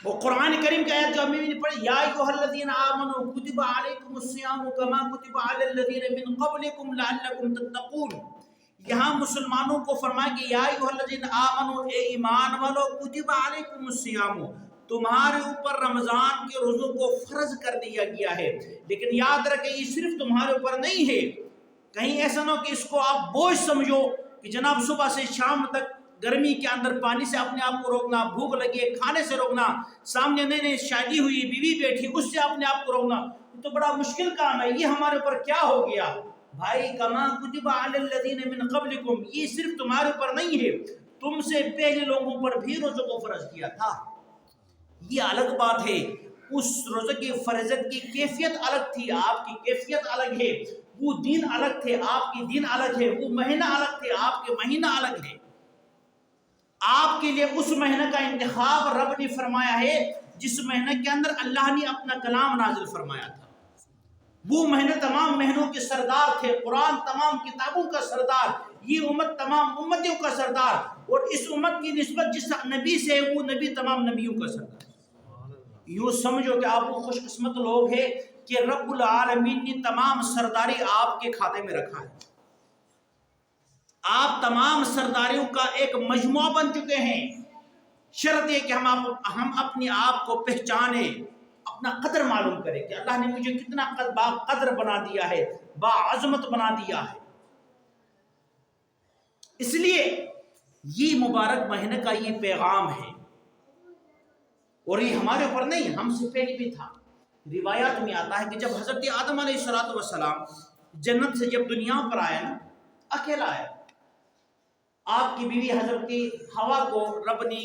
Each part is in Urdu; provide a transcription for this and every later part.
اور قرآن کریم کی آیت جو ہمیں نے پڑھی، یا ایھا الذین آمنوا کتب علیکم الصیام کما کتب علی الذین من قبلکم لعلکم تتقون۔ یہاں مسلمانوں کو فرمایا کہ یا ایھا الذین آمنوا، اے ایمان والو، کتب علیکم الصیام، تمہارے اوپر رمضان کے روزوں کو فرض کر دیا گیا ہے۔ لیکن یاد رکھیں یہ صرف تمہارے اوپر نہیں ہے، کہیں ایسا نہ ہو کہ اس کو آپ بوجھ سمجھو کہ جناب صبح سے شام تک گرمی کے اندر پانی سے اپنے آپ کو روکنا، بھوک لگی ہے کھانے سے روکنا، سامنے نئی نئی شادی ہوئی بیوی بیٹھی اس سے اپنے آپ کو روکنا، یہ تو بڑا مشکل کام ہے، یہ ہمارے اوپر کیا ہو گیا؟ بھائی کما کتب علی الذین من قبلکم، یہ صرف تمہارے اوپر نہیں ہے، تم سے پہلے لوگوں پر بھی روزوں کو فرض کیا تھا۔ یہ الگ بات ہے، اس روزے کی فرضیت کی کیفیت الگ تھی، آپ کی کیفیت الگ ہے، وہ دین الگ تھے، آپ کی دین الگ ہے، وہ مہینہ الگ تھے، آپ کے مہینہ الگ ہے۔ آپ کے لیے اس مہینہ کا انتخاب رب نے فرمایا ہے جس مہینہ کے اندر اللہ نے اپنا کلام نازل فرمایا تھا۔ وہ مہینے تمام مہینوں کے سردار تھے، قرآن تمام کتابوں کا سردار، یہ امت تمام امتوں کا سردار، اور اس امت کی نسبت جس نبی سے ہے وہ نبی تمام نبیوں کا سردار۔ یوں سمجھو کہ آپ خوش قسمت لوگ ہیں کہ رب العالمین نے تمام سرداری آپ کے کھاتے میں رکھا ہے۔ آپ تمام سرداریوں کا ایک مجموعہ بن چکے ہیں، شرط یہ کہ ہم اپنے آپ کو پہچانیں، اپنا قدر معلوم کریں کہ اللہ نے مجھے کتنا با قدر بنا دیا ہے، با عظمت بنا دیا ہے۔ اس لیے یہ مبارک مہینے کا یہ پیغام ہے، اور یہ ہمارے اوپر نہیں، ہم سے پہلے بھی تھا۔ روایات میں آتا ہے کہ جب حضرت آدم علیہ السلام جنت سے جب دنیا پر آیا نا، اکیلا آیا، آپ کی بیوی حضرت ہوا کو رب نے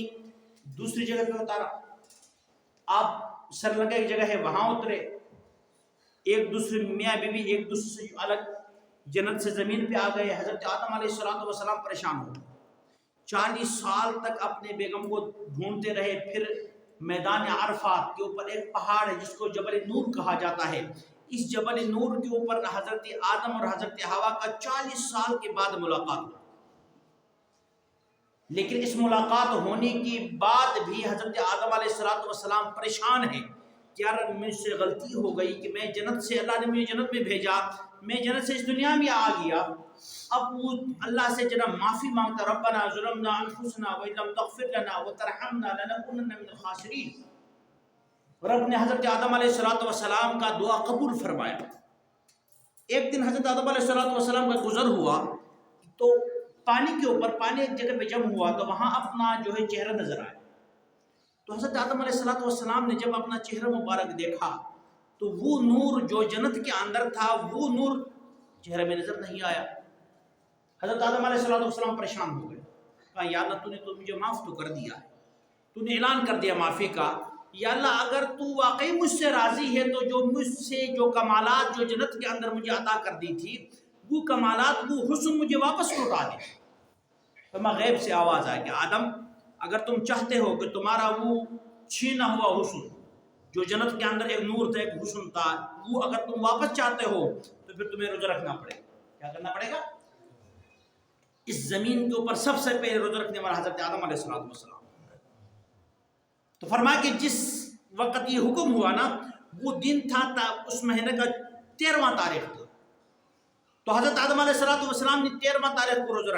دوسری جگہ پہ اتارا، آپ سر لگا ایک جگہ ہے وہاں اترے، ایک دوسرے میاں بیوی ایک دوسرے سے الگ جنت سے زمین پہ آ گئے۔ حضرت آدم علیہ السلام پریشان ہو، 40 سال تک اپنے بیگم کو ڈھونڈتے رہے۔ پھر میدان عرفات کے اوپر ایک پہاڑ ہے جس کو جبل نور کہا جاتا ہے، اس جبل نور کے اوپر حضرت آدم اور حضرت ہوا کا 40 سال کے بعد ملاقات ہوئی۔ لیکن اس ملاقات ہونے کے بعد بھی حضرت آدم علیہ السلام پریشان ہیں کہ یار مجھ سے غلطی ہو گئی کہ میں جنت سے، اللہ نے مجھے جنت میں بھیجا، میں جنت سے اس دنیا میں آ گیا۔ اب وہ اللہ سے جناب معافی مانگتا، ربنا ظلمنا انفسنا وان لم تغفر لنا وترحمنا لنکونن من الخاسرین۔ رب نے حضرت آدم علیہ السلام کا دعا قبول فرمایا۔ ایک دن حضرت آدم علیہ السلام کا گزر ہوا تو پانی کے اوپر، پانی ایک جگہ پہ جم ہوا تو وہاں اپنا جو ہے چہرہ نظر آیا۔ تو حضرت آدم علیہ السلام نے جب اپنا چہرہ مبارک دیکھا تو وہ نور جو جنت کے اندر تھا وہ نور چہرے میں نظر نہیں آیا۔ حضرت آدم علیہ السلام پریشان ہو گئے، کہا یا اللہ تو نے تو مجھے معاف تو کر دیا ہے، تو نے اعلان کر دیا معافی کا، یا اللہ اگر تو واقعی مجھ سے راضی ہے تو جو مجھ سے جو کمالات جو جنت کے اندر مجھے عطا کر دی تھی وہ کمالات، وہ حسن مجھے واپس لوٹا دے۔ تو میں غیب سے آواز آئے کہ آدم اگر تم چاہتے ہو کہ تمہارا وہ چھینا ہوا حسن جو جنت کے اندر ایک نور تھا، ایک حسن تھا، وہ اگر تم واپس چاہتے ہو تو پھر تمہیں روزہ رکھنا پڑے گا۔ کیا کرنا پڑے گا؟ اس زمین کے اوپر سب سے پہلے روزہ رکھنے والا حضرت آدم علیہ السلام۔ تو فرمایا کہ جس وقت یہ حکم ہوا نا وہ دن تھا اس مہینے کا 13واں تاریخ تھا، تو حضرت آدم علیہ السلام نے 13واں تاریخ کو روزہ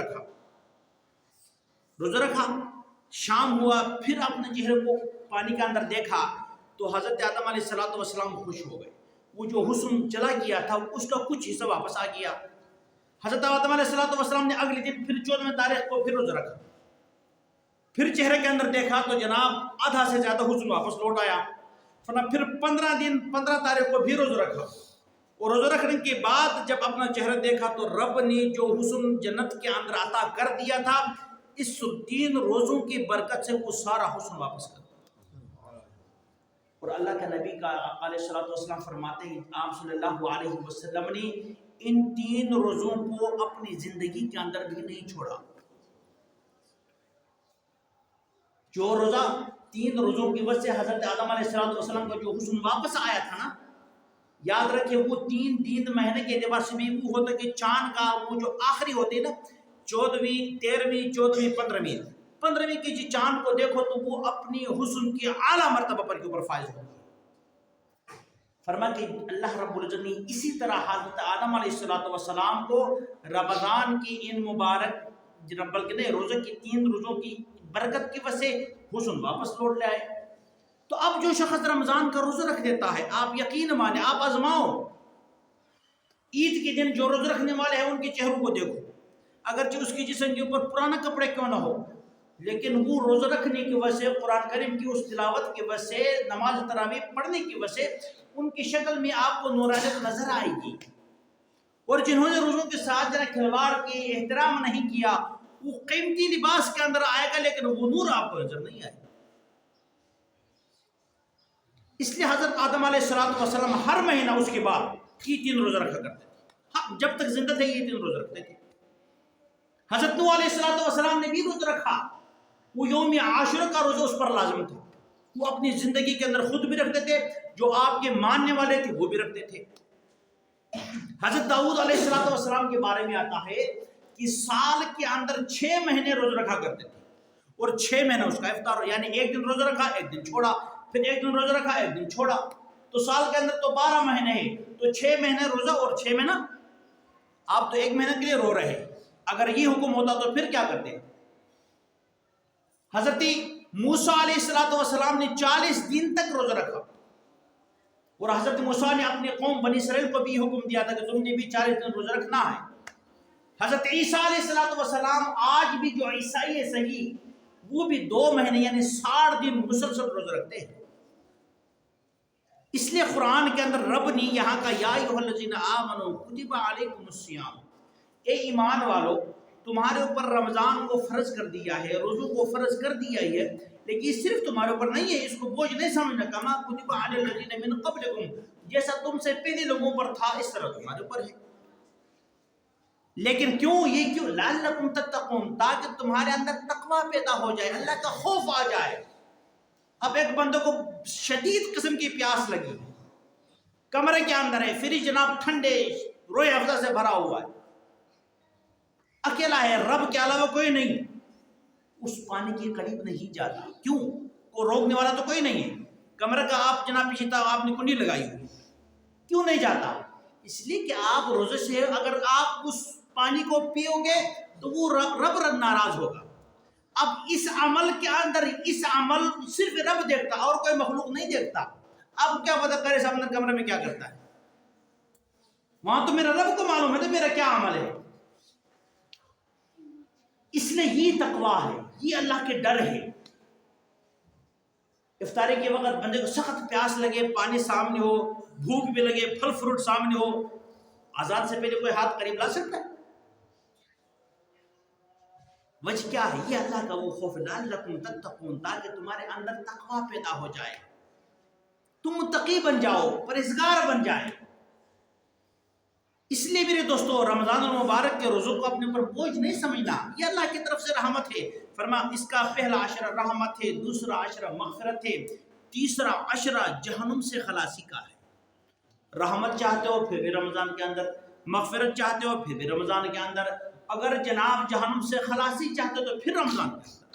رکھا۔ شام ہوا، پھر اپنے چہرے کو پانی کے اندر دیکھا تو حضرت آدم علیہ السلام خوش ہو گئے، وہ جو حسن چلا گیا تھا اس کا کچھ حصہ واپس آ گیا۔ حضرت آدم علیہ السلام نے اگلے دن پھر 14ویں تاریخ کو پھر روزہ رکھا، پھر چہرے کے اندر دیکھا تو جناب آدھا سے زیادہ حسن واپس لوٹ آیا۔ پھر 15 تاریخ کو بھی روزہ رکھا، اور روزہ رکھنے کے بعد جب اپنا چہرہ دیکھا تو رب نے جو حسن جنت کے اندر عطا کر دیا تھا اس 3 روزوں کی برکت سے وہ سارا حسن واپس کر دیا۔ اور اللہ کے نبی کا علیہ السلام فرماتے ہیں آپ صلی اللہ علیہ وسلم نے ان 3 روزوں کو اپنی زندگی کے اندر بھی نہیں چھوڑا۔ جو روزہ 3 روزوں کی وجہ سے حضرت آدم علیہ السلام کا جو حسن واپس آیا تھا نا، یاد رکھیں وہ 3 دن مہینے کے اعتبار سے بھی وہ ہوتا کہ چاند کا وہ جو آخری ہوتے نا 14ویں 13ویں 14ویں 15ویں، 15ویں کے جی چاند کو دیکھو تو وہ اپنی حسن کی اعلیٰ مرتبہ پر کے اوپر فائز ہوگا۔ فرما کہ اللہ رب العزت نے اسی طرح حضرت آدم علیہ السلام کو رمضان کی ان مبارک بلکہ نہیں روزے کی 3 روزوں کی برکت کی وجہ سے حسن واپس لوٹ لے آئے۔ تو اب جو شخص رمضان کا روزہ رکھ دیتا ہے، آپ یقین مانیں، آپ آزماؤ، عید کے دن جو روزہ رکھنے والے ہیں ان کے چہروں کو دیکھو، اگرچہ اس کے جسم کے اوپر پرانا کپڑے کیوں نہ ہو، لیکن وہ روزہ رکھنے کی وجہ سے، قرآن کریم کی اس تلاوت کی وجہ سے، نماز تراویح پڑھنے کی وجہ سے ان کی شکل میں آپ کو نورانیت نظر آئے گی۔ اور جنہوں نے روزوں کے ساتھ ذرا کھلواڑ کی، احترام نہیں کیا، وہ قیمتی لباس کے اندر آئے گا لیکن وہ نور آپ کو نظر نہیں آئے گا۔ اس لیے حضرت آدم علیہ السلام ہر مہینہ اس کے بعد یہ 3 روزہ رکھا کرتے تھے، جب تک زندہ تھے یہ 3 روزہ رکھتے تھے۔ حضرت نوح علیہ السلام نے بھی روزہ رکھا، وہ یوم عاشورہ کا روزہ اس پر لازم تھا، وہ اپنی زندگی کے اندر خود بھی رکھتے تھے، جو آپ کے ماننے والے تھے وہ بھی رکھتے تھے۔ حضرت داؤد علیہ السلام کے بارے میں آتا ہے کہ سال کے اندر 6 مہینے روزہ رکھا کرتے تھے، اور 6 مہینہ اس کا افطار، یعنی ایک دن روزہ رکھا ایک دن چھوڑا، پھر ایک دن روزہ رکھا ایک دن چھوڑا، تو سال کے اندر تو 12 مہینے ہیں، تو 6 مہینے روزہ اور 6 مہینہ آپ تو 1 مہینے کے لیے رو رہے ہیں۔ اگر یہ حکم ہوتا تو پھر کیا کرتے؟ حضرت موسیٰ علیہ السلام نے 40 دن تک روزہ رکھا، اور حضرت موسیٰ نے اپنی قوم بنی اسرائیل کو بھی یہ حکم دیا تھا کہ تم نے بھی 40 دن روزہ رکھنا ہے۔ حضرت عیسیٰ علیہ السلام آج بھی جو عیسائی ہے صحیح، وہ بھی 2 مہینے یعنی 60 دن مسلسل روزہ رکھتے ہیں۔ اس لیے قرآن کے اندر رب نے یہاں کا یا ایھا الذین آمنوا کتب علیکم الصیام، اے ایمان والو تمہارے اوپر رمضان کو فرض کر دیا ہے، روزوں کو فرض کر دیا ہے، لیکن یہ صرف تمہارے اوپر نہیں ہے، اس کو بوجھ نہیں سمجھنا، کما کتب علی الذین من قبلکم، جیسا تم سے پہلے لوگوں پر تھا اس طرح تمہارے اوپر ہے۔ لیکن کیوں؟ یہ کیوں؟ لعلکم تتقون، تاکہ تمہارے اندر تقوی پیدا ہو جائے، اللہ کا خوف آ جائے۔ اب ایک بندے کو شدید قسم کی پیاس لگی، کمرے کے اندر ہے، فریج جناب ٹھنڈے روئے افزا سے بھرا ہوا ہے، اکیلا ہے، رب کے علاوہ کوئی نہیں، اس پانی کے قریب نہیں جاتا۔ کیوں؟ کو روکنے والا تو کوئی نہیں ہے، کمرے کا آپ جناب پیچھے تھا، آپ نے کنڈی لگائی ہوئی، کیوں نہیں جاتا؟ اس لیے کہ آپ روزے سے اگر آپ اس پانی کو پیو گے تو وہ رب ناراض ہوگا۔ اب اس عمل کے اندر، اس عمل صرف رب دیکھتا اور کوئی مخلوق نہیں دیکھتا۔ اب کیا پتہ کرے سامنے کمرے میں کیا کرتا ہے، وہاں تو میرا رب کو معلوم ہے تو میرا کیا عمل ہے۔ اس لیے یہ تقویٰ ہے، یہ اللہ کے ڈر ہے۔ افطاری کے وقت بندے کو سخت پیاس لگے، پانی سامنے ہو، بھوک بھی لگے، پھل فروٹ سامنے ہو، آزان سے پہلے کوئی ہاتھ قریب لا سکتا ہے؟ وجہ کیا ہے؟ یہ اللہ کا وہ خوف، لعلکم تتقون، تاکہ تمہارے اندر تقویٰ پیدا ہو جائے، تم متقی بن جاؤ، پرہیزگار بن جائے۔ اس لیے میرے دوستو رمضان المبارک کے روزوں کو اپنے اوپر بوجھ نہیں سمجھنا، یہ اللہ کی طرف سے رحمت ہے۔ فرما اس کا پہلا عشرہ رحمت ہے، دوسرا عشرہ مغفرت ہے، تیسرا عشرہ جہنم سے خلاصی کا ہے۔ رحمت چاہتے ہو پھر بھی رمضان کے اندر، مغفرت چاہتے ہو پھر بھی رمضان کے اندر، اگر جناب جہنم سے خلاصی چاہتے ہو تو پھر رمضان کے اندر۔